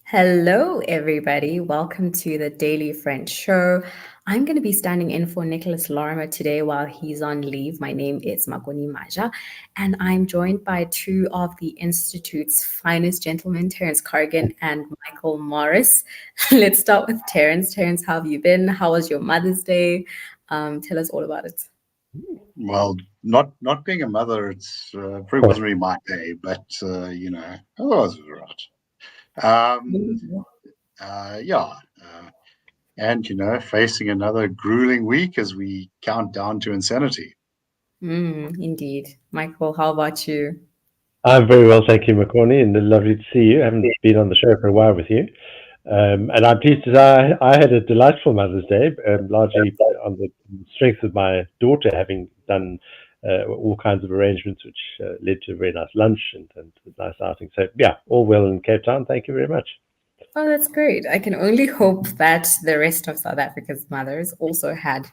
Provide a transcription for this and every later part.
Hello, everybody. Welcome to the Daily French Show. I'm going to be standing in for Nicholas Lorimer today while he's on leave. My name is Makone Maja, and I'm joined by two of the Institute's finest gentlemen, Terence Corrigan and Michael Morris. Let's start with Terence. Terence, how have you been? How was your Mother's Day? Tell us all about it. Well, not being a mother, it's probably wasn't really my day, but otherwise it was all right. And facing another grueling week as we count down to insanity. Indeed. Michael, how about you? I'm very well, thank you, Makone, and lovely to see you. I haven't been on the show for a while with you. And I'm pleased to say I had a delightful Mother's Day, largely on the strength of my daughter having done all kinds of arrangements, which led to a very nice lunch and a nice outing. So, yeah, all well in Cape Town. Thank you very much. Oh, that's great. I can only hope that the rest of South Africa's mothers also had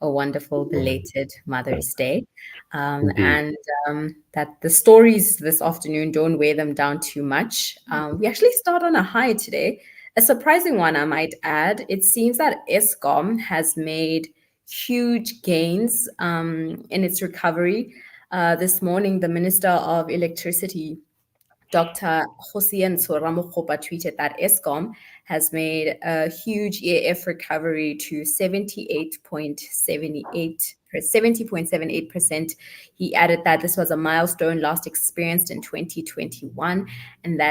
a wonderful belated Mother's Day, and that the stories this afternoon don't weigh them down too much. We actually start on a high today, a surprising one, I might add. It seems that Eskom has made huge gains in its recovery. This morning, the Minister of Electricity, Dr. Hossein Soramokgopa, tweeted that Eskom has made a huge EAF recovery to 70.78%. He added that this was a milestone last experienced in 2021, and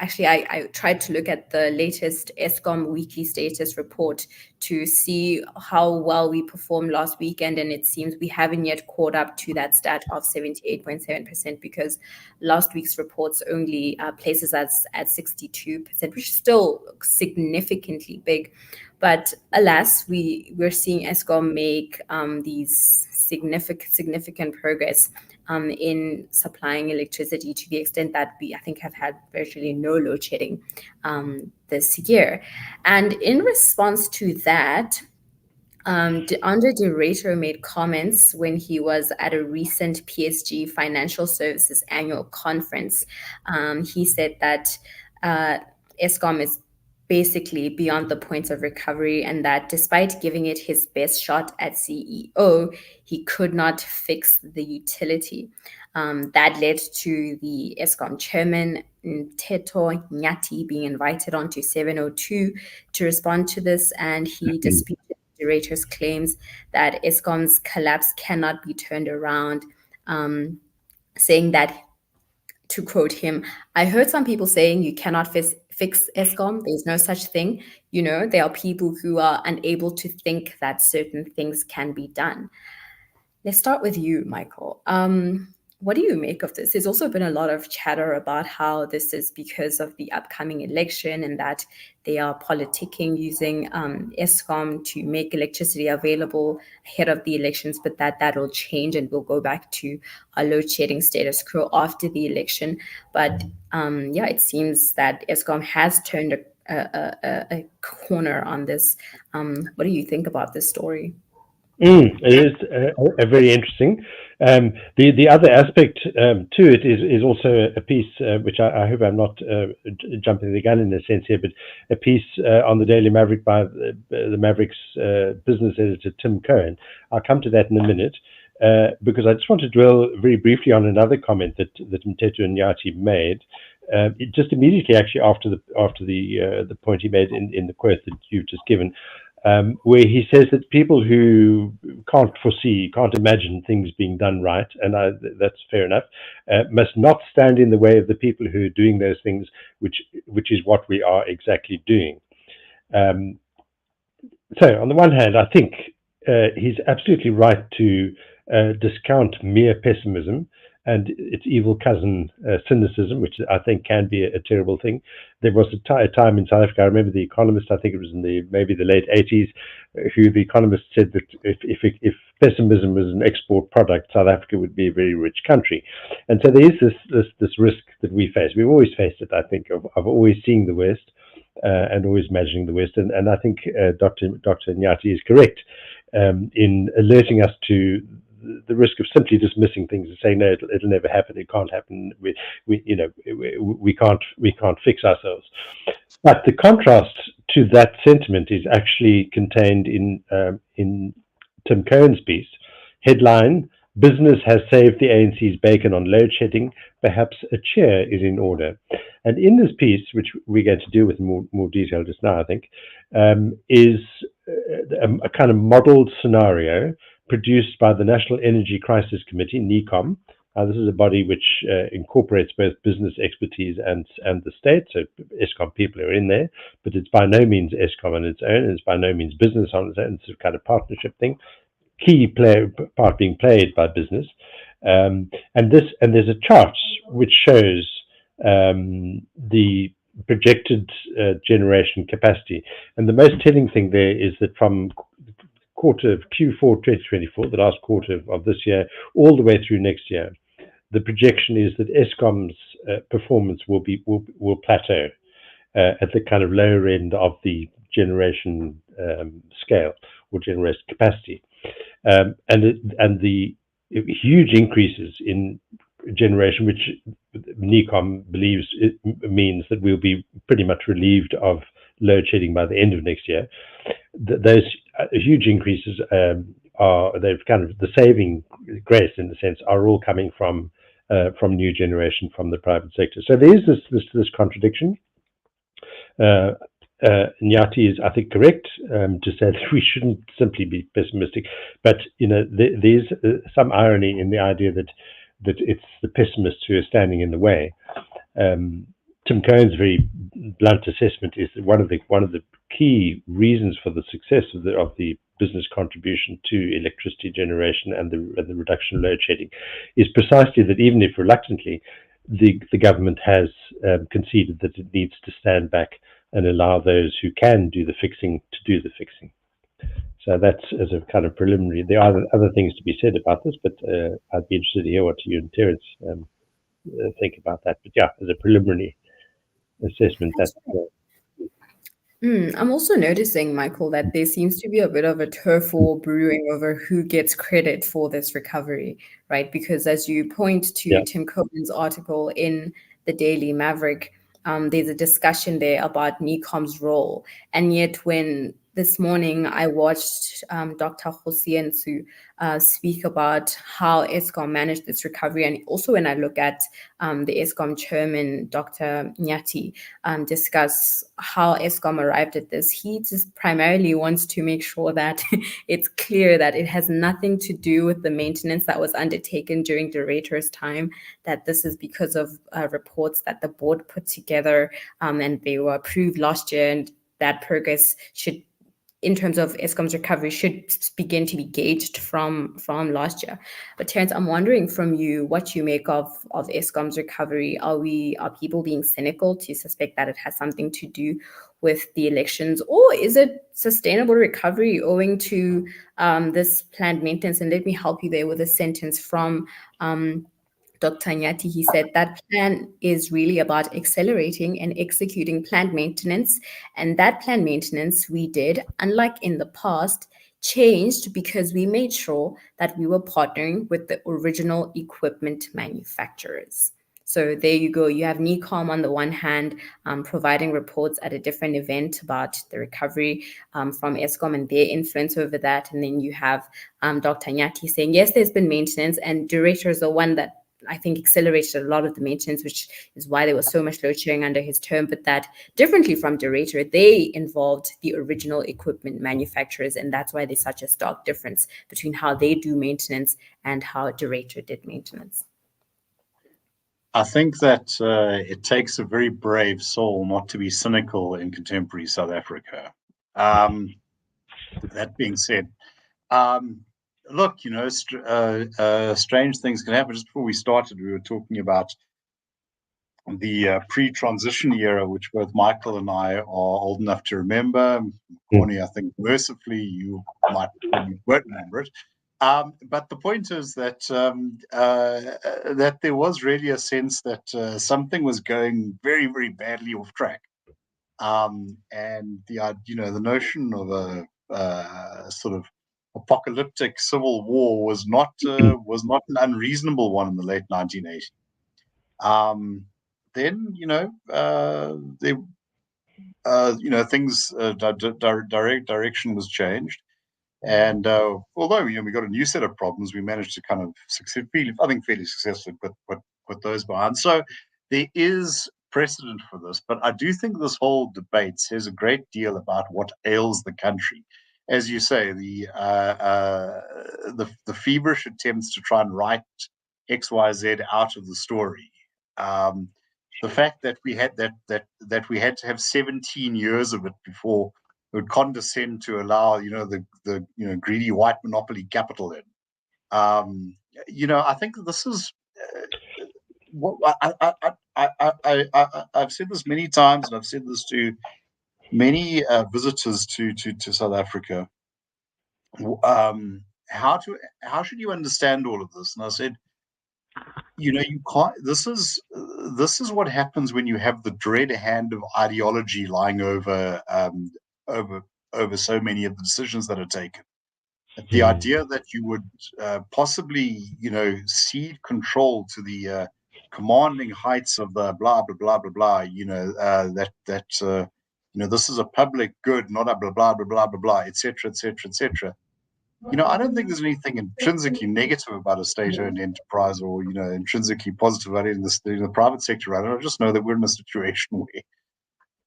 actually, I tried to look at the latest Eskom weekly status report to see how well we performed last weekend, and it seems we haven't yet caught up to that stat of 78.7% because last week's reports only places us at 62%, which is still significantly big. But alas, we're seeing Eskom make these significant progress in supplying electricity to the extent that we, I think, have had virtually no load shedding this year. And in response to that, Andre de Ruyter made comments when he was at a recent PSG Financial Services annual conference. He said that Eskom is basically beyond the point of recovery, and that despite giving it his best shot at CEO, he could not fix the utility. That led to the Eskom chairman, Teto Nyati, being invited onto 702 to respond to this, and he disputed de Ruyter's claims that Eskom's collapse cannot be turned around, saying that, to quote him, "I heard some people saying you cannot fix Eskom. There's no such thing. There are people who are unable to think that certain things can be done." Let's start with you, Michael. What do you make of this? There's also been a lot of chatter about how this is because of the upcoming election and that they are politicking using Eskom to make electricity available ahead of the elections, but that will change and we'll go back to a load shedding status quo after the election. But it seems that Eskom has turned a corner on this. What do you think about this story? It is very interesting. The other aspect to it is also a piece which I hope I'm not jumping the gun in a sense here, but a piece on the Daily Maverick by the Maverick's business editor Tim Cohen. I'll come to that in a minute because I just want to dwell very briefly on another comment that Mteto Nyati made. Just immediately, actually, after the point he made in the quote that you've just given, where he says that people who can't imagine things being done right, and that's fair enough, must not stand in the way of the people who are doing those things, which is what we are exactly doing. So, on the one hand, I think he's absolutely right to discount mere pessimism and its evil cousin, cynicism, which I think can be a terrible thing. There was a time in South Africa, I remember The Economist, I think it was in maybe the late 80s, who The Economist said that if pessimism was an export product, South Africa would be a very rich country. And so there is this risk that we face. We've always faced it, I think, of always seeing the worst and always imagining the West. And I think Dr. Nyati is correct in alerting us to the risk of simply dismissing things and saying, no, it'll never happen. It can't happen. We can't fix ourselves. But the contrast to that sentiment is actually contained in Tim Cohen's piece. Headline: Business has saved the ANC's bacon on load shedding. Perhaps a chair is in order. And in this piece, which we're going to deal with in more detail just now, I think, is a kind of modelled scenario produced by the National Energy Crisis Committee, NECOM. This is a body which incorporates both business expertise and the state. So Eskom people are in there, but it's by no means Eskom on its own. It's by no means business on its own. It's a kind of partnership thing. Key part being played by business. And there's a chart which shows the projected generation capacity. And the most telling thing there is that from quarter of Q4 2024, the last quarter of this year, all the way through next year, the projection is that Eskom's performance will plateau at the kind of lower end of the generation scale or generation capacity, and the huge increases in generation, which NECOM believes it means that we'll be pretty much relieved of load shedding by the end of next year. Those huge increases they've kind of the saving grace in the sense are all coming from new generation from the private sector. So there is this contradiction. Nyati is, I think, correct to say that we shouldn't simply be pessimistic, but there's some irony in the idea that it's the pessimists who are standing in the way. Tim Cohen's very blunt assessment is that one of the key reasons for the success of the business contribution to electricity generation and the reduction of load shedding is precisely that, even if reluctantly, the government has conceded that it needs to stand back and allow those who can do the fixing to do the fixing. So that's as a kind of preliminary. There are other things to be said about this, but I'd be interested to hear what you and Terence think about that. But yeah, as a preliminary assessment, that's I'm also noticing, Michael, that there seems to be a bit of a turf war brewing over who gets credit for this recovery, right? Because as you point to Tim Cohen's article in the Daily Maverick, there's a discussion there about NECOM's role. And yet when this morning I watched Dr. Hossein speak about how Eskom managed this recovery, and also when I look at the Eskom chairman, Dr. Nyati, discuss how Eskom arrived at this, he just primarily wants to make sure that it's clear that it has nothing to do with the maintenance that was undertaken during Durator's time, that this is because of reports that the board put together and they were approved last year, and that progress should, in terms of Eskom's recovery, should begin to be gauged from last year. But Terence, I'm wondering from you what you make of Eskom's recovery. Are people being cynical to suspect that it has something to do with the elections, or is it sustainable recovery owing to this planned maintenance? And let me help you there with a sentence from Dr. Nyati. He said that plan is really about accelerating and executing planned maintenance. And that planned maintenance we did, unlike in the past, changed because we made sure that we were partnering with the original equipment manufacturers. So there you go. You have NECOM on the one hand providing reports at a different event about the recovery from Eskom and their influence over that. And then you have Dr. Nyati saying, yes, there's been maintenance, and Durator is the one that I think accelerated a lot of the maintenance, which is why there was so much load shedding under his term. But that, differently from Durator, they involved the original equipment manufacturers, and that's why there's such a stark difference between how they do maintenance and how Durator did maintenance. I think that it takes a very brave soul not to be cynical in contemporary South Africa. That being said, look, strange things can happen. Just before we started, we were talking about the pre-transition era, which both Michael and I are old enough to remember. Makone, I think mercifully you might won't remember it. But the point is that that there was really a sense that something was going very, very badly off track. and the notion of a sort of apocalyptic civil war was not an unreasonable one in the late 1980s. Then things direction was changed, and although we got a new set of problems, we managed to kind of fairly successfully put those behind. So there is precedent for this, but I do think this whole debate says a great deal about what ails the country. As you say, the feverish attempts to try and write XYZ out of the story. The fact that we had to have 17 years of it before it would condescend to allow the greedy white monopoly capital in. I think this is what I've said this many times, and I've said this to many visitors to South Africa. How should you understand all of this? And I said, you can't. This is what happens when you have the dread hand of ideology lying over so many of the decisions that are taken. The idea that you would possibly, cede control to the commanding heights of the blah blah blah blah blah. This is a public good, not a blah blah blah blah blah blah, etc. etc. etc. I don't think there's anything intrinsically negative about a state-owned enterprise, or intrinsically positive about it in the private sector. I just know that we're in a situation where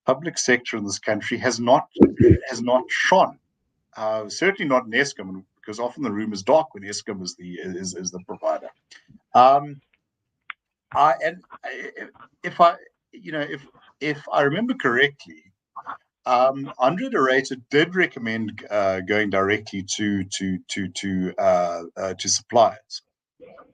public sector in this country has not shone. Certainly not in Eskom, because often the room is dark when Eskom is the provider. If I remember correctly, Andre de Ruyter did recommend going directly to suppliers,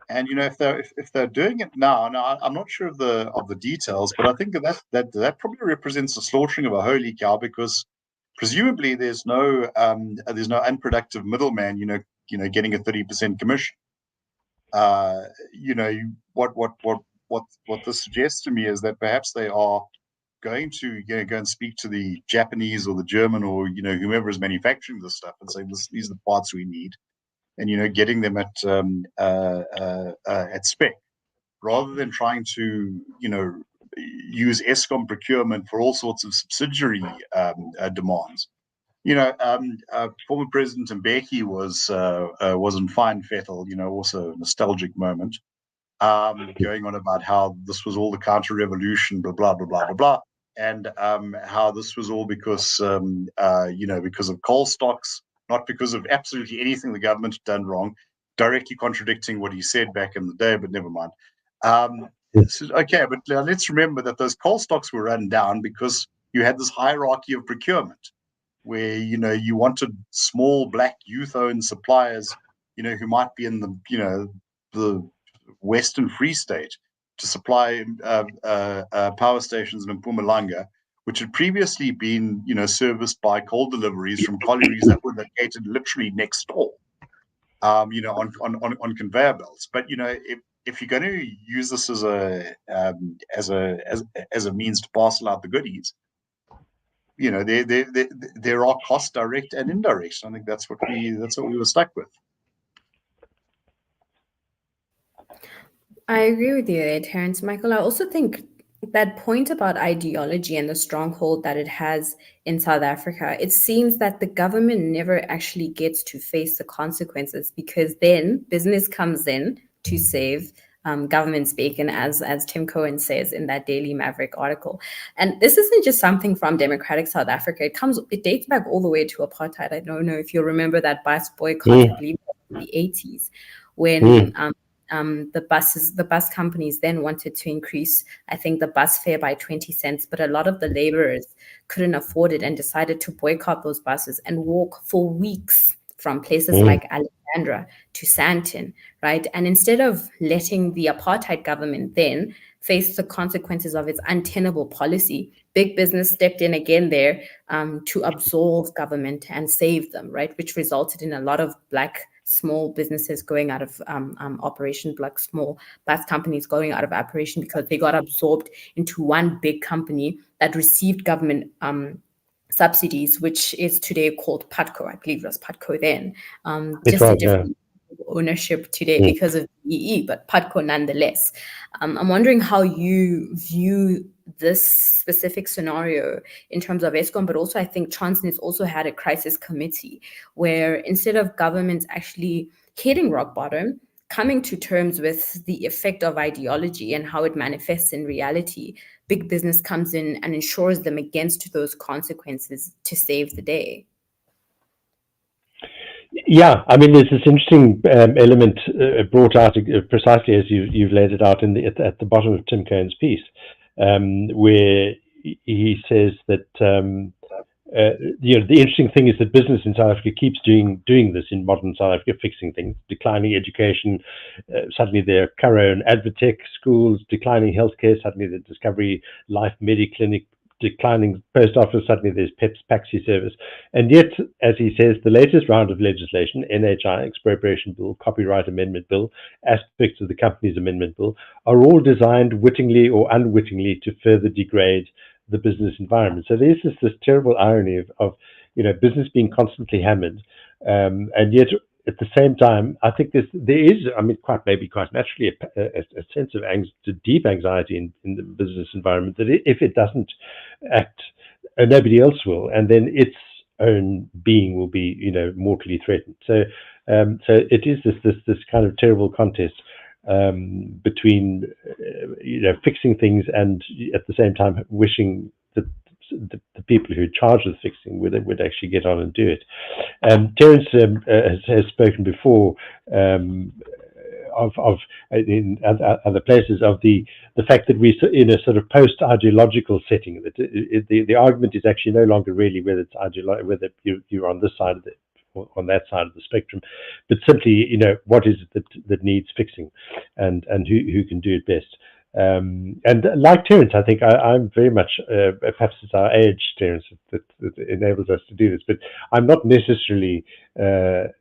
and if they're doing it now, I'm not sure of the details, but I think that probably represents the slaughtering of a holy cow, because presumably there's no unproductive middleman, getting a 30% commission. What this suggests to me is that perhaps they are going to go and speak to the Japanese or the German or whomever is manufacturing this stuff and say, these are the parts we need, and getting them at spec, rather than trying to use Eskom procurement for all sorts of subsidiary demands. Former President Mbeki was in fine fettle, also a nostalgic moment, going on about how this was all the counter-revolution, blah blah blah blah blah blah, and how this was all because because of coal stocks, not because of absolutely anything the government had done wrong, directly contradicting what he said back in the day. But never mind. Okay, but let's remember that those coal stocks were run down because you had this hierarchy of procurement, where you wanted small black youth-owned suppliers, who might be in the Western Free State, to supply power stations in Mpumalanga, which had previously been serviced by coal deliveries from collieries that were located literally next door, on conveyor belts. But if you're going to use this as a means to parcel out the goodies, there are costs, direct and indirect. I think that's what we were stuck with. I agree with you there, Terence. Michael, I also think that point about ideology and the stronghold that it has in South Africa, it seems that the government never actually gets to face the consequences, because then business comes in to save government speak, and as Tim Cohen says in that Daily Maverick article. And this isn't just something from democratic South Africa. It dates back all the way to apartheid. I don't know if you remember that bus boycott, I believe in the 80s, when the bus companies then wanted to increase, I think, the bus fare by 20 cents, but a lot of the laborers couldn't afford it and decided to boycott those buses and walk for weeks from places like Alexandra to Sandton, right? And instead of letting the apartheid government then face the consequences of its untenable policy, big business stepped in again there to absolve government and save them, right? Which resulted in a lot of Black small businesses going out of operation, like small bus companies going out of operation because they got absorbed into one big company that received government subsidies, which is today called PATCO. I believe it was PATCO then. Just a different ownership today because of EE, but PATCO nonetheless. I'm wondering how you view this specific scenario in terms of Eskom, but also I think Transnet's also had a crisis committee where instead of governments actually hitting rock bottom, coming to terms with the effect of ideology and how it manifests in reality, big business comes in and insures them against those consequences to save the day. Yeah, I mean, there's this interesting element brought out precisely as you've laid it out at the bottom of Tim Cohen's piece, where he says that the interesting thing is that business in South Africa keeps doing this in modern South Africa, fixing things, declining education. Suddenly there are Curro and Advotech schools, declining healthcare. Suddenly the Discovery Life Mediclinic, declining post office. Suddenly there's PEP's Paxi service. And yet, as he says, the latest round of legislation, NHI, Expropriation Bill, Copyright Amendment Bill, aspects of the Companies Amendment Bill, are all designed wittingly or unwittingly to further degrade the business environment. So there's this terrible irony of business being constantly hammered, and yet at the same time, I think there is, I mean, quite naturally a sense of deep anxiety in the business environment that if it doesn't act, nobody else will, and then its own being will be, mortally threatened. So it is this kind of terrible contest between fixing things and at the same time wishing that the people who are charged with fixing would actually get on and do it. Terence has spoken before of in other places of the fact that we're in a sort of post-ideological setting. That the argument is actually no longer really whether it's whether you're on this side of the on that side of the spectrum, but simply what is it that needs fixing, and who can do it best. And like Terence, I think I'm very much, perhaps it's our age, Terence, that enables us to do this, but I'm not necessarily, in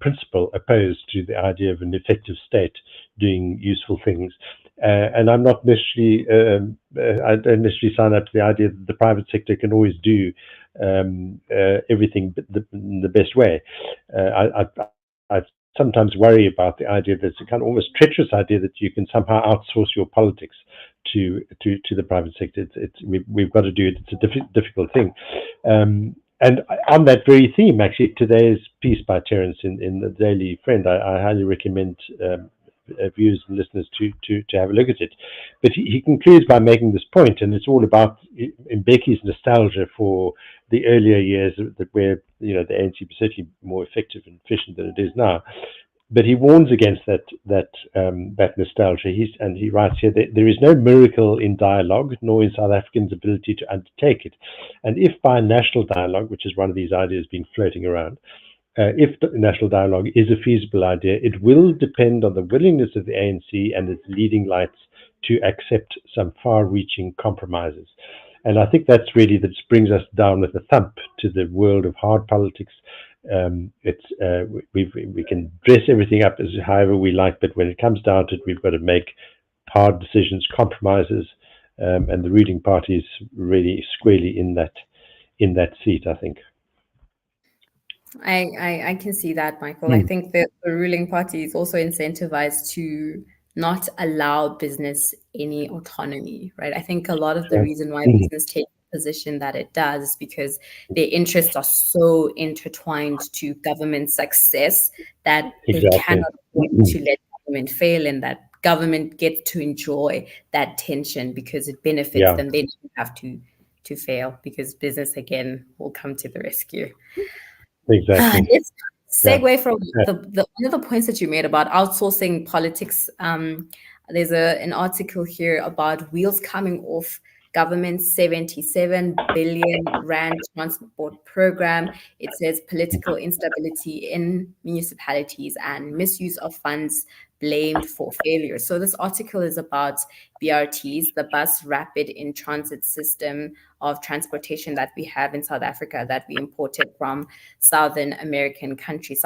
principle, opposed to the idea of an effective state doing useful things. And I'm not necessarily, I don't necessarily sign up to the idea that the private sector can always do everything the best way. I sometimes worry about the idea that it's a kind of almost treacherous idea that you can somehow outsource your politics to the private sector. We've got to do it. It's a difficult thing. And on that very theme, actually, today's piece by Terence in the Daily Friend, I highly recommend viewers and listeners to have a look at it. But he concludes by making this point, and it's all about Mbeki's nostalgia for the earlier years where the ANC was certainly more effective and efficient than it is now. But he warns against that nostalgia. He writes here that there is no miracle in dialogue, nor in South Africans' ability to undertake it. And if by national dialogue, which is one of these ideas being floating around, if national dialogue is a feasible idea, it will depend on the willingness of the ANC and its leading lights to accept some far-reaching compromises. And I think that's really that brings us down with a thump to the world of hard politics. We can dress everything up as however we like, but when it comes down to it, we've got to make hard decisions, compromises, and the ruling party is really squarely in that seat, I think. I can see that, Michael. I think that the ruling party is also incentivized to not allow business any autonomy, right? I think a lot of the reason why business takes the position that it does is because their interests are so intertwined to government success that they cannot afford to let government fail, and that government gets to enjoy that tension because it benefits them. They don't have to fail because business again will come to the rescue. Exactly. Let's segue from one of the points that you made about outsourcing politics. There's an article here about wheels coming off government's 77 billion rand transport program. It says political instability in municipalities and misuse of funds blamed for failure. So this article is about BRTs, the bus rapid in transit system of transportation that we have in South Africa, that we imported from South American countries,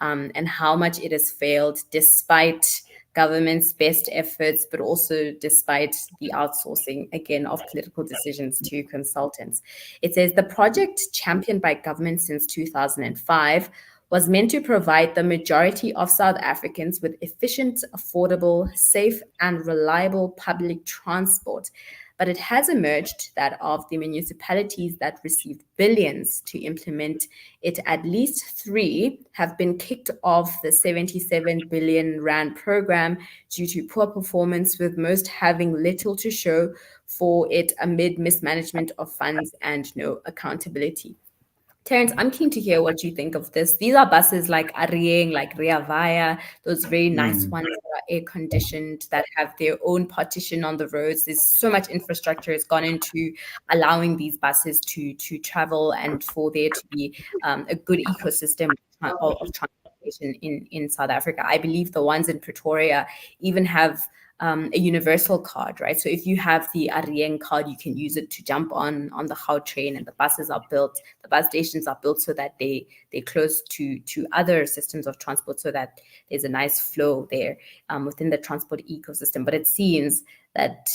and how much it has failed despite government's best efforts, but also despite the outsourcing, again, of political decisions to consultants. It says the project, championed by government since 2005, was meant to provide the majority of South Africans with efficient, affordable, safe, and reliable public transport. But it has emerged that of the municipalities that received billions to implement it, at least 3 have been kicked off the 77 billion rand program due to poor performance, with most having little to show for it amid mismanagement of funds and no accountability. Terence, I'm keen to hear what you think of this. These are buses like Arieng, like Rea Vaya, those very nice ones that are air conditioned, that have their own partition on the roads. There's so much infrastructure has gone into allowing these buses to travel, and for there to be a good ecosystem of transportation in South Africa. I believe the ones in Pretoria even have a universal card, right? So if you have the Arieng card, you can use it to jump on the Gautrain, and the buses are built, the bus stations are built so that they're close to other systems of transport, so that there's a nice flow there within the transport ecosystem. But it seems that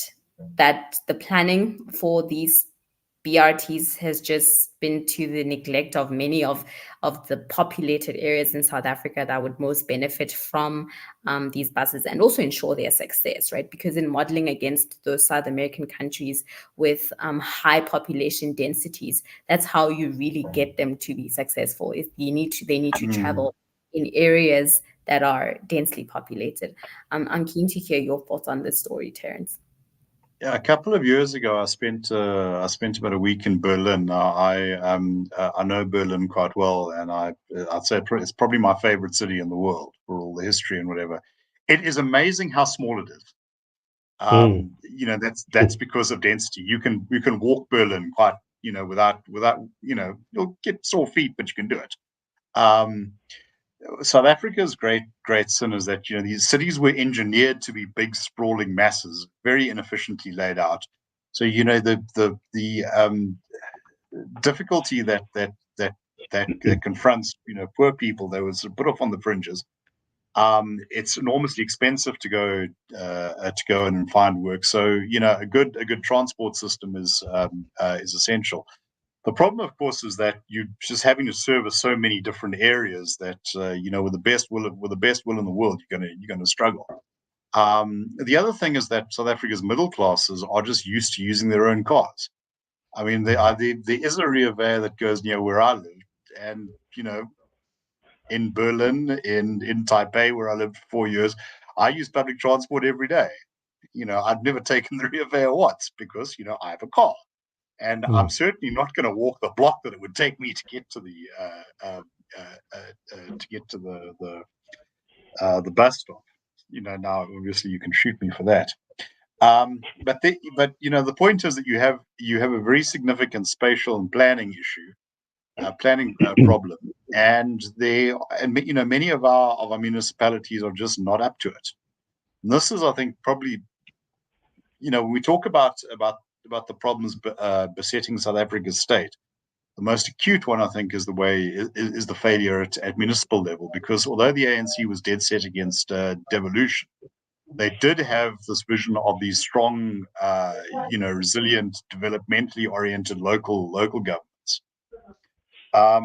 the planning for these BRTs has just been to the neglect of many of the populated areas in South Africa that would most benefit from these buses, and also ensure their success, right? Because in modeling against those South American countries with high population densities, that's how you really get them to be successful. They need to travel in areas that are densely populated. I'm keen to hear your thoughts on this story, Terence. Yeah, a couple of years ago, I spent about a week in Berlin. I know Berlin quite well, and I'd say it's probably my favorite city in the world for all the history and whatever. It is amazing how small it is. That's because of density. You can walk Berlin quite, without you'll get sore feet, but you can do it. South Africa's great sin is that these cities were engineered to be big, sprawling masses, very inefficiently laid out. So the difficulty that confronts poor people that was put off on the fringes. It's enormously expensive to go and find work. So a good transport system is essential. The problem, of course, is that you're just having to service so many different areas that with the best will in the world, you're going to struggle. The other thing is that South Africa's middle classes are just used to using their own cars. I mean, there is a Rea Vaya that goes near where I live, and in Berlin, in Taipei, where I lived for 4 years, I use public transport every day. I've never taken the Rea Vaya once because I have a car. And I'm certainly not going to walk the block that it would take me to get to the bus stop. Now obviously you can shoot me for that. But the point is that you have a very significant spatial and planning issue, problem, and many of our municipalities are just not up to it. And this is, I think, probably when we talk about the problems besetting South Africa's state, the most acute one, I think, is the failure at municipal level. Because although the ANC was dead set against devolution, they did have this vision of these strong, resilient, developmentally oriented local governments. Well,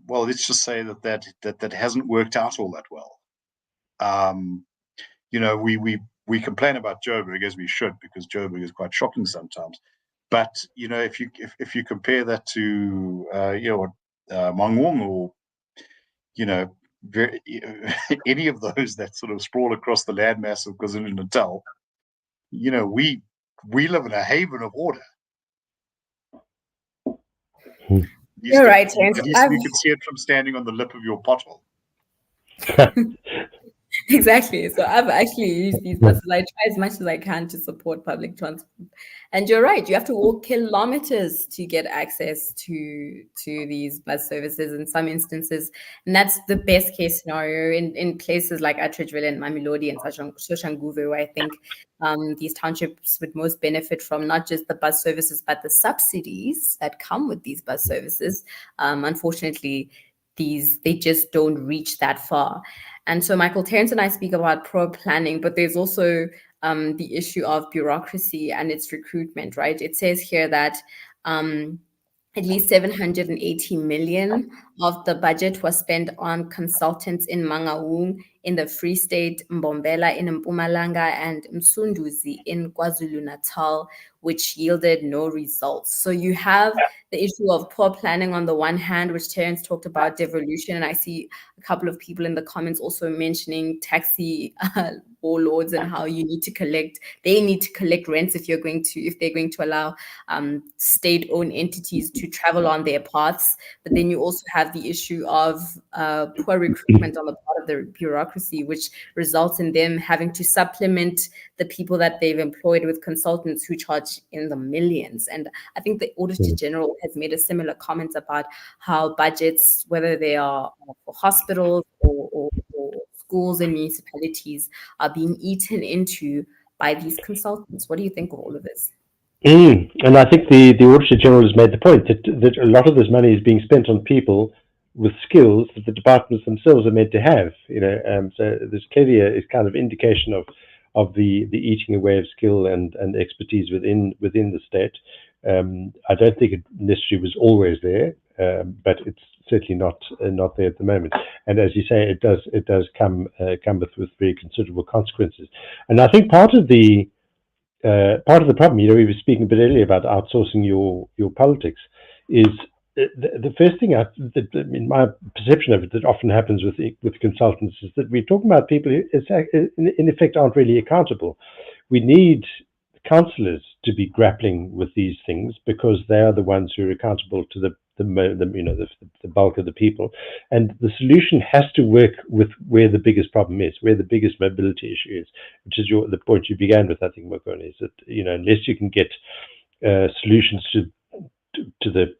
let's just say that hasn't worked out all that well. We complain about Joburg, as we should, because Joburg is quite shocking sometimes. But if you compare that to Mangaung, or any of those that sort of sprawl across the landmass of KwaZulu-Natal, we live in a haven of order. You're right, Terence. At least you can see it from standing on the lip of your pothole. Exactly. So I've actually used these buses. I try as much as I can to support public transport. And you're right, you have to walk kilometers to get access to these bus services in some instances. And that's the best case scenario in places like Atteridgeville and Mamelodi and Soshanguve, where I think these townships would most benefit from not just the bus services, but the subsidies that come with these bus services. Unfortunately, they just don't reach that far. And so Michael, Terence and I speak about pro planning, but there's also the issue of bureaucracy and its recruitment, right? It says here that at least 780 million of the budget was spent on consultants in Mangaung, in the Free State, Mbombela in Mpumalanga, and Msunduzi in KwaZulu-Natal, which yielded no results. So you have the issue of poor planning on the one hand, which Terence talked about, devolution, and I see a couple of people in the comments also mentioning taxi warlords and how they need to collect rents if they're going to allow state-owned entities to travel on their paths. But then you also have the issue of poor recruitment on the part of the bureaucracy, which results in them having to supplement the people that they've employed with consultants who charge in the millions. And I think the Auditor General has made a similar comment about how budgets, whether they are for hospitals or schools and municipalities, are being eaten into by these consultants. What do you think of all of this? And I think the Auditor General has made the point that a lot of this money is being spent on people with skills that the departments themselves are meant to have. So there's clearly a kind of indication of the eating away of skill and expertise within the state. I don't think it necessarily was always there, but it's certainly not there at the moment. And as you say, it does come with very considerable consequences. And I think part of the problem, we were speaking a bit earlier about outsourcing your politics, is the first thing in my perception of it that often happens with consultants is that we're talking about people who in effect aren't really accountable. We need councillors to be grappling with these things because they are the ones who are accountable to the bulk of the people, and the solution has to work with where the biggest problem is, where the biggest mobility issue is, which is the point you began with, I think, Makone, is that unless you can get solutions to the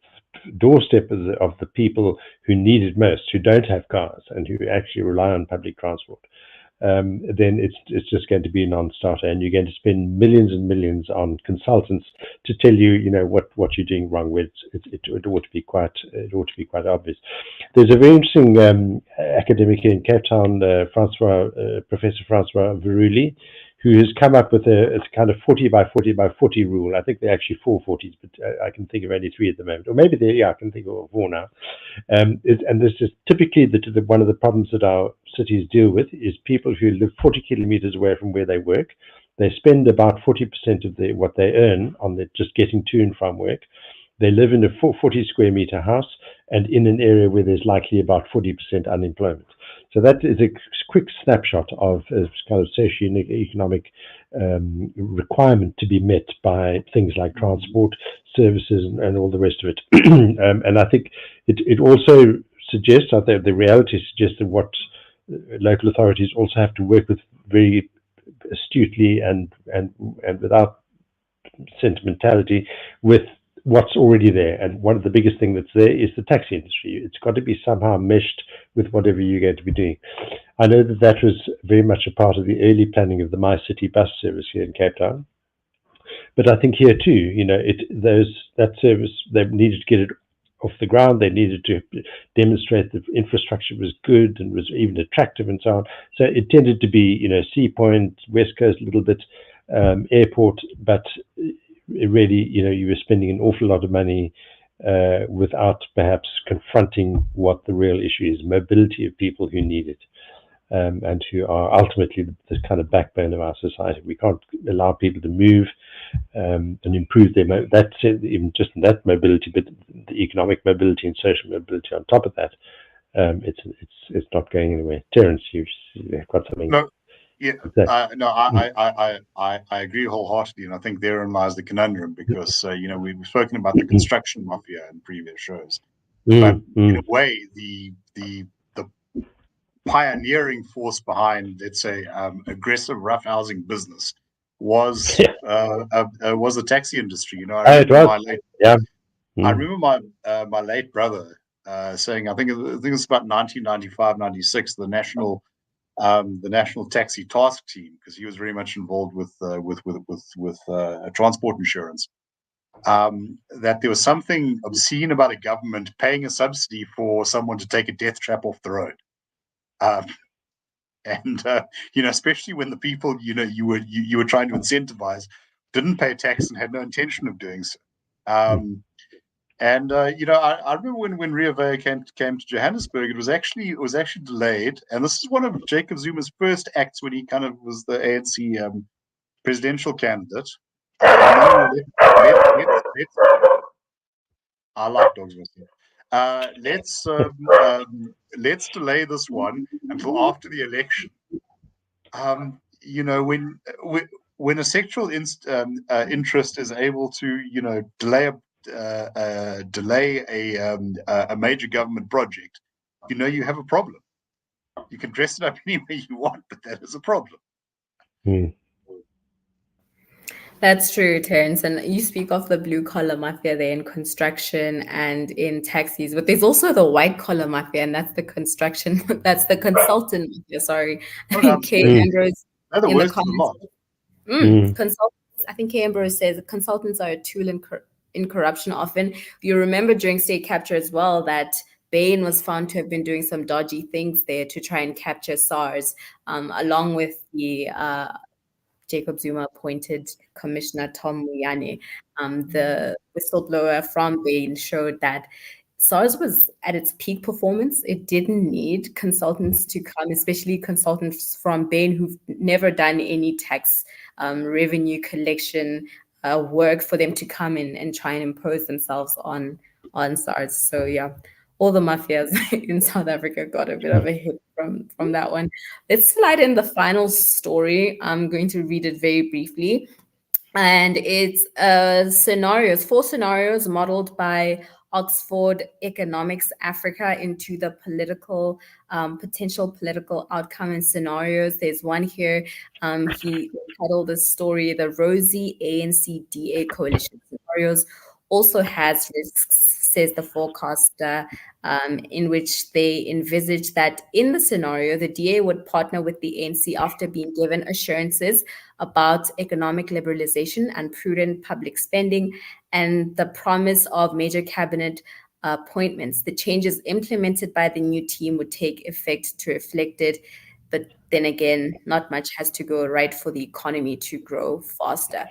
doorstep of the people who need it most, who don't have cars and who actually rely on public transport, then it's just going to be a non-starter, and you're going to spend millions and millions on consultants to tell you, what you're doing wrong. With it ought to be quite obvious. There's a very interesting academic here in Cape Town, Professor Francois Veruli, who has come up with a kind of 40 by 40 by 40 rule. I think they're actually 4 40s, but I can think of only 3 at the moment, or maybe I can think of 4 now. And this is typically one of the problems that our cities deal with is people who live 40 kilometers away from where they work. They spend about 40% of what they earn on just getting to and from work. They live in a 40 square meter house and in an area where there's likely about 40% unemployment. So that is a quick snapshot of a kind of socio-economic requirement to be met by things like transport, services, and all the rest of it. And I think it also suggests, I think the reality suggests that what local authorities also have to work with very astutely and without sentimentality with what's already there. And one of the biggest things that's there is the taxi industry. It's got to be somehow meshed with whatever you're going to be doing. I know that was very much a part of the early planning of the My City bus service here in Cape Town. But I think here too, that service, they needed to get it off the ground. They needed to demonstrate that infrastructure was good and was even attractive and so on. So it tended to be, Sea Point, West Coast a little bit, airport, but really, you were spending an awful lot of money without perhaps confronting what the real issue is, mobility of people who need it, and who are ultimately the kind of backbone of our society. We can't allow people to move and improve their even just in that mobility, but the economic mobility and social mobility on top of that. It's not going anywhere. Terence, you've got something. No. Yeah, I agree wholeheartedly, and I think therein lies the conundrum because we've spoken about the construction mafia in previous shows, but in a way, the pioneering force behind, let's say, aggressive rough housing business was the taxi industry. You know, I remember my late brother saying, I think it's about 1995, 96, the national taxi task team, because he was very much involved with transport insurance. That there was something obscene about a government paying a subsidy for someone to take a death trap off the road. And you know, especially when the people you were trying to incentivize didn't pay tax and had no intention of doing so. And you know, I remember when Rio Vaya came to Johannesburg, it was actually delayed. And this is one of Jacob Zuma's first acts when he kind of was the ANC presidential candidate. I like dogs myself. Let's delay this one until after the election. You know, when a sexual interest is able to, you know, delay a major government project, you know, you have a problem. You can dress it up any way you want, but that is a problem. That's true, Terence. And you speak of the blue collar mafia there in construction and in taxis, but there's also the white collar mafia, and that's the construction, that's the consultant mafia, sorry. I think Kay Ambrose in the comments. Consultants, I think Kay Ambrose says consultants are a tool in corruption often. You remember during state capture as well that Bain was found to have been doing some dodgy things there to try and capture SARS, along with the Jacob Zuma appointed Commissioner Tom Moyane. The whistleblower from Bain showed that SARS was at its peak performance. It didn't need consultants to come, especially consultants from Bain who've never done any tax revenue collection work, for them to come in and try and impose themselves on SARS. So yeah, all the mafias in South Africa got a bit of a hit from that one. Let's slide in the final story. I'm going to read it very briefly. And it's four scenarios modeled by Oxford Economics Africa into the potential political outcome and scenarios. There's one here. He titled the story, "The Rosy ANC DA Coalition Scenarios Also Has Risks," says the forecaster, in which they envisage that in the scenario, the DA would partner with the ANC after being given assurances about economic liberalization and prudent public spending and the promise of major cabinet appointments. The changes implemented by the new team would take effect to reflect it. But then again, not much has to go right for the economy to grow faster.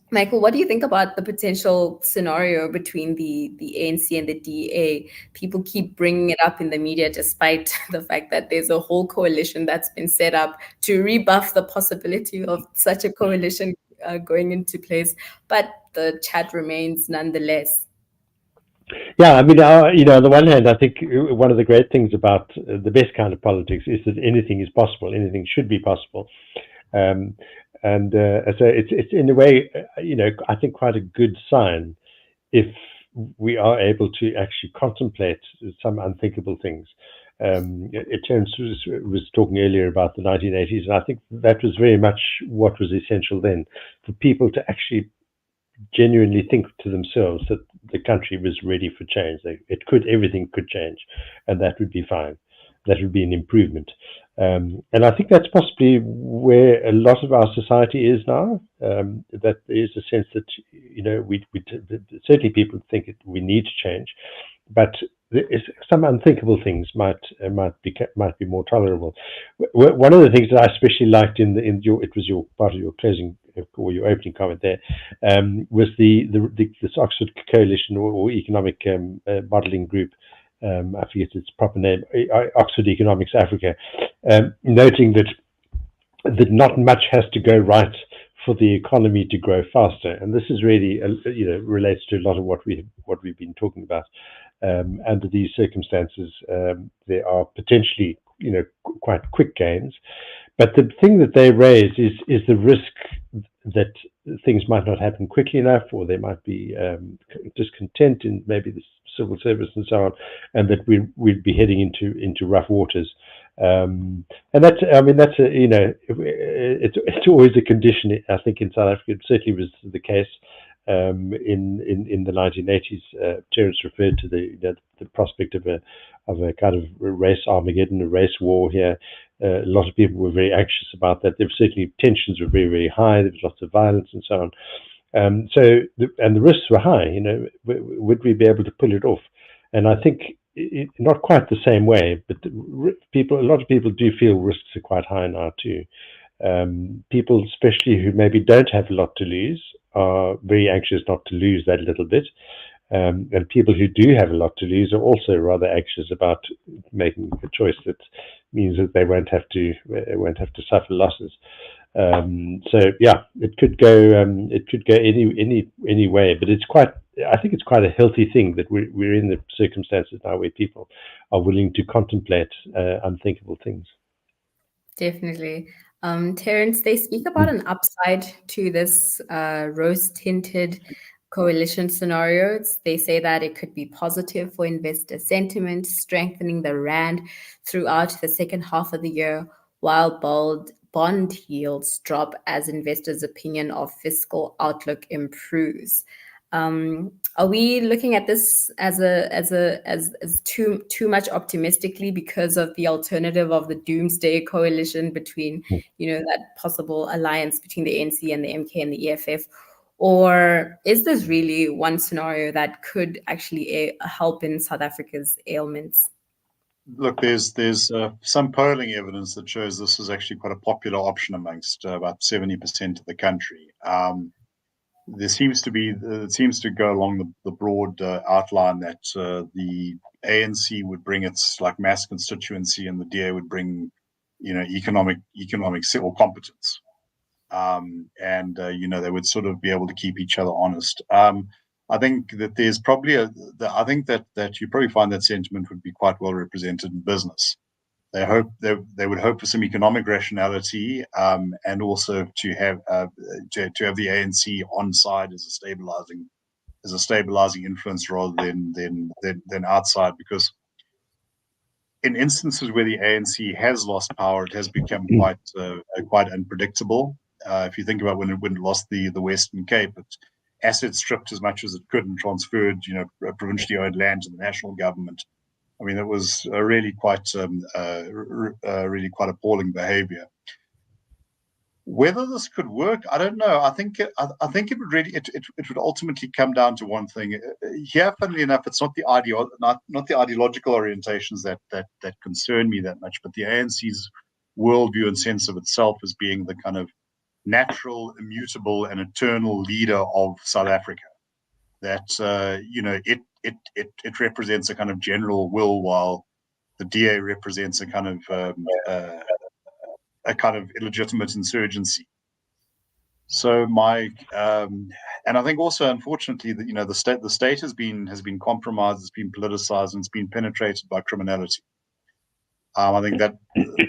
Michael, what do you think about the potential scenario between the ANC and the DA? People keep bringing it up in the media, despite the fact that there's a whole coalition that's been set up to rebuff the possibility of such a coalition going into place. But the chat remains nonetheless. Yeah, I mean, you know, on the one hand, I think one of the great things about the best kind of politics is that anything is possible. Anything should be possible. And so it's in a way, you know, I think quite a good sign if we are able to actually contemplate some unthinkable things. Terence was talking earlier about the 1980s, and I think that was very much what was essential then, for people to actually genuinely think to themselves that the country was ready for change. Everything could change, and that would be fine. That would be an improvement. And I think that's possibly where a lot of our society is now, that there is a sense that, you know, certainly people think we need to change, but some unthinkable things might be more tolerable. One of the things that I especially liked it was your part of your closing or your opening comment there, was this Oxford Coalition or Economic Modelling Group. I forget its proper name, Oxford Economics Africa, noting that not much has to go right for the economy to grow faster, and this is really, you know, relates to a lot of what we've been talking about. Under these circumstances, there are potentially, you know, quite quick gains, but the thing that they raise is the risk that things might not happen quickly enough, or they might be discontent in maybe the civil service and so on, and that we'd be heading into rough waters. And that's it's always a condition. I think in South Africa, it certainly was the case in the 1980s. Terence referred to the prospect of a kind of race Armageddon, a race war here. A lot of people were very anxious about that. There were certainly tensions were very, very high. There was lots of violence and so on. And the risks were high. Would we be able to pull it off? And I think not quite the same way, but a lot of people do feel risks are quite high now too. People, especially who maybe don't have a lot to lose, are very anxious not to lose that little bit. And people who do have a lot to lose are also rather anxious about making a choice that means that they won't have to suffer losses. So yeah, it could go any way, but I think it's quite a healthy thing that we're in the circumstances now where people are willing to contemplate unthinkable things. Definitely. Terence, they speak about an upside to this rose-tinted coalition scenarios. They say that it could be positive for investor sentiment, strengthening the rand throughout the second half of the year, while bond yields drop as investors' opinion of fiscal outlook improves. Are we looking at this as too much optimistically because of the alternative of the doomsday coalition between, that possible alliance between the ANC and the MK and the EFF? Or is this really one scenario that could actually help in South Africa's ailments? Look, there's some polling evidence that shows this is actually quite a popular option amongst about 70% of the country. It seems to go along the broad outline that the ANC would bring its mass constituency, and the DA would bring, economic civil competence, and they would sort of be able to keep each other honest. I think that there's probably I think that you probably find that sentiment would be quite well represented in business. They would hope for some economic rationality, and also to have the ANC on side as a stabilizing influence rather than outside. Because in instances where the ANC has lost power, it has become quite unpredictable. If you think about when it lost the Western Cape, it assets stripped as much as it could and transferred, provincially owned land to the national government. I mean, it was really quite appalling behavior. Whether this could work, I don't know. I think it would ultimately come down to one thing. Here, funnily enough, it's not the ideological orientations that concern me that much, but the ANC's worldview and sense of itself as being the kind of natural, immutable, and eternal leader of South Africa. That it represents a kind of general will, while the DA represents a kind of illegitimate insurgency. So and I think also, unfortunately, that the state has been compromised, it's been politicized, and it's been penetrated by criminality. I think that,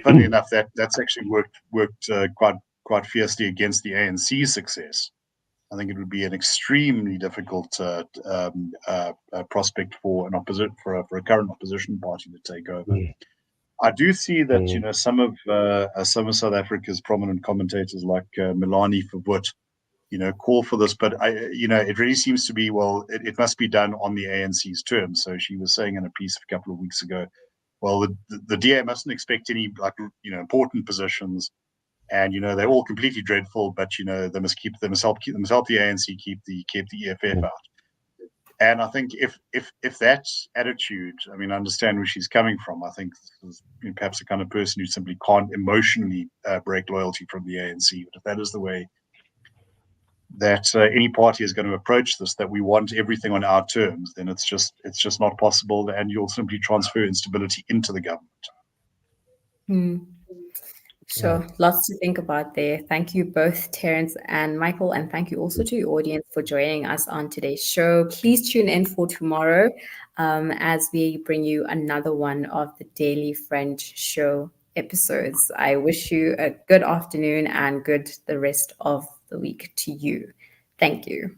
funnily enough, that's actually worked quite fiercely against the ANC's success. I think it would be an extremely difficult prospect for a current opposition party to take over. I do see that some of South Africa's prominent commentators like Milani Verwoerd, call for this, but it really seems to be, well, it must be done on the ANC's terms. So she was saying in a piece a couple of weeks ago, well, the DA mustn't expect any important positions. And they're all completely dreadful, but they must help the ANC keep the EFF out. And I think if that attitude, I mean, I understand where she's coming from. I think this is perhaps the kind of person who simply can't emotionally break loyalty from the ANC. But if that is the way that any party is going to approach this, that we want everything on our terms, then it's just not possible, and you'll simply transfer instability into the government. Sure, lots to think about there. Thank you both, Terence and Michael, and thank you also to your audience for joining us on today's show. Please tune in for tomorrow as we bring you another one of the Daily French Show episodes. I wish you a good afternoon and the rest of the week to you. Thank you.